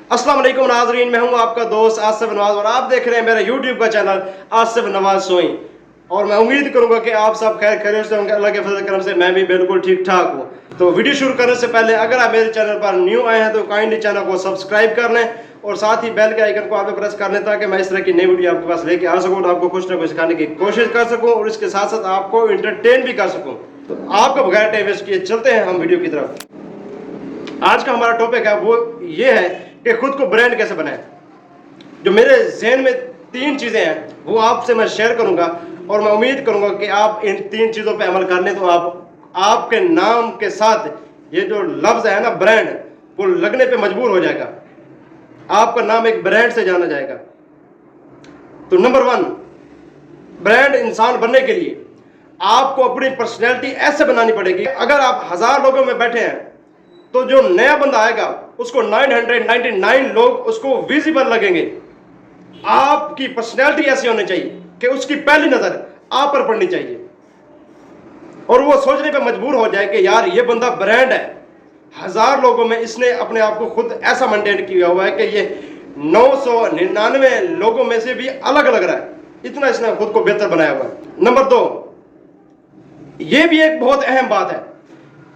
अस्सलाम वालेकुम नाज़रीन, मैं हूं आपका दोस्त आसिफ नवाज और आप देख रहे हैं मेरा यूट्यूब का चैनल आसिफ नवाज सोई। और मैं उम्मीद करूंगा कि आप सब खैर खैरियत से होंगे। अल्लाह के फजल करम से मैं भी बिल्कुल ठीक ठाक हूं। तो वीडियो शुरू करने से पहले अगर आप मेरे चैनल पर न्यू आए हैं तो काइंडली चैनल को सब्सक्राइब कर लें और साथ ही बेल के आइकन को आप प्रेस कर लें ताकि मैं इस तरह की नई वीडियो आपके पास लेके आ सकूं और आपको कुछ ना कुछ सिखाने की कोशिश कर सकूं और इसके साथ साथ आपको इंटरटेन भी कर सकूं। तो आपको बगैर टाइम वेस्ट किए चलते हैं हम वीडियो की तरफ। आज का हमारा टॉपिक है वो ये है कि खुद को ब्रांड कैसे बनाएं। जो मेरे जहन में 3 चीज़ें हैं वो आपसे मैं शेयर करूंगा और मैं उम्मीद करूंगा कि आप इन 3 चीज़ों पे अमल कर लें तो आपके नाम के साथ ये जो लफ्ज़ है ना ब्रांड, वो लगने पे मजबूर हो जाएगा। आपका नाम एक ब्रांड से जाना जाएगा। तो नंबर 1, ब्रांड इंसान बनने के लिए आपको अपनी पर्सनैलिटी ऐसे बनानी पड़ेगी। अगर आप 1000 लोगों में बैठे हैं तो जो नया बंदा आएगा उसको 999 लोग उसको विजिबल लगेंगे। आपकी पर्सनैलिटी ऐसी होनी चाहिए कि उसकी पहली नजर आप पर पड़नी चाहिए और वो सोचने पे मजबूर हो जाए कि यार ये बंदा ब्रांड है। 1000 लोगों में इसने अपने आप को खुद ऐसा मेंटेन किया हुआ है कि ये 999 लोगों में से भी अलग लग रहा है। इतना इसने खुद को बेहतर बनाया हुआ है। नंबर 2, ये भी एक बहुत अहम बात है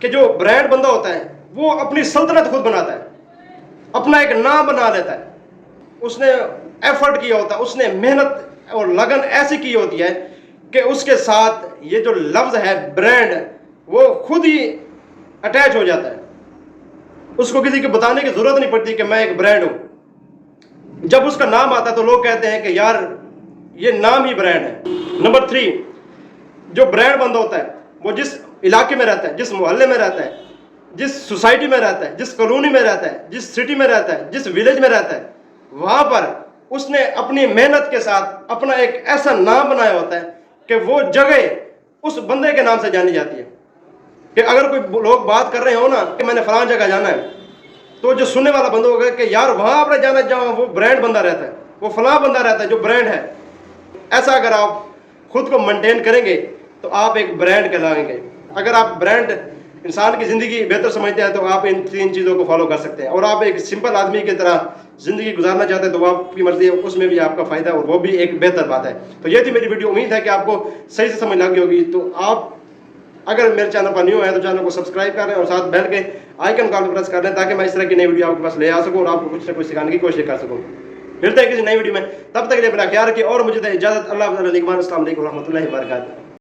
कि जो ब्रांड बंदा होता है वो अपनी सल्तनत खुद बनाता है, अपना एक नाम बना लेता है। उसने एफर्ट किया होता है, उसने मेहनत और लगन ऐसी की होती है कि उसके साथ ये जो लफ्ज़ है ब्रांड वो खुद ही अटैच हो जाता है। उसको किसी को बताने की जरूरत नहीं पड़ती कि मैं एक ब्रांड हूं। जब उसका नाम आता है तो लोग कहते हैं कि यार ये नाम ही ब्रांड है। नंबर 3, जो ब्रांड बंदा होता है वो जिस इलाके में रहता है, जिस मोहल्ले में रहता है, जिस सोसाइटी में रहता है, जिस कॉलोनी में रहता है, जिस सिटी में रहता है, जिस विलेज में रहता है, वहां पर उसने अपनी मेहनत के साथ अपना एक ऐसा नाम बनाया होता है कि वो जगह उस बंदे के नाम से जानी जाती है। कि अगर कोई लोग बात कर रहे हो ना कि मैंने फलां जगह जाना है, तो जो सुनने वाला बंदा होगा कि यार वहां आपने जाना, जहाँ वो ब्रांड बंदा रहता है, वो फलां बंदा रहता है जो ब्रांड है। ऐसा अगर आप खुद को मेंटेन करेंगे तो आप एक ब्रांड कहलाएंगे। अगर आप ब्रांड इंसान की ज़िंदगी बेहतर समझते हैं तो आप इन 3 चीज़ों को फॉलो कर सकते हैं। और आप एक सिंपल आदमी की तरह ज़िंदगी गुजारना चाहते हैं तो आपकी मर्ज़ी है, उसमें भी आपका फ़ायदा और वो भी एक बेहतर बात है। तो ये थी मेरी वीडियो। उम्मीद है कि आपको सही से समझ लगी होगी। तो आप अगर मेरे चैनल पर न्यू है तो चैनल को सब्सक्राइब करें और साथ बेल के आइकन को प्रेस कर दें ताकि मैं इस तरह की नई वीडियो आपके पास ले आ सकूँ और आपको कुछ ना कुछ सिखाने की कोशिश कर सकूँ। मिलते हैं किसी नई वीडियो में, तब तक के लिए मेरा ख्याल रखिए और मुझे इजाज़त। अल्लाह। अस्सलाम वालेकुम रहमतुल्लाहि व बरकातहू।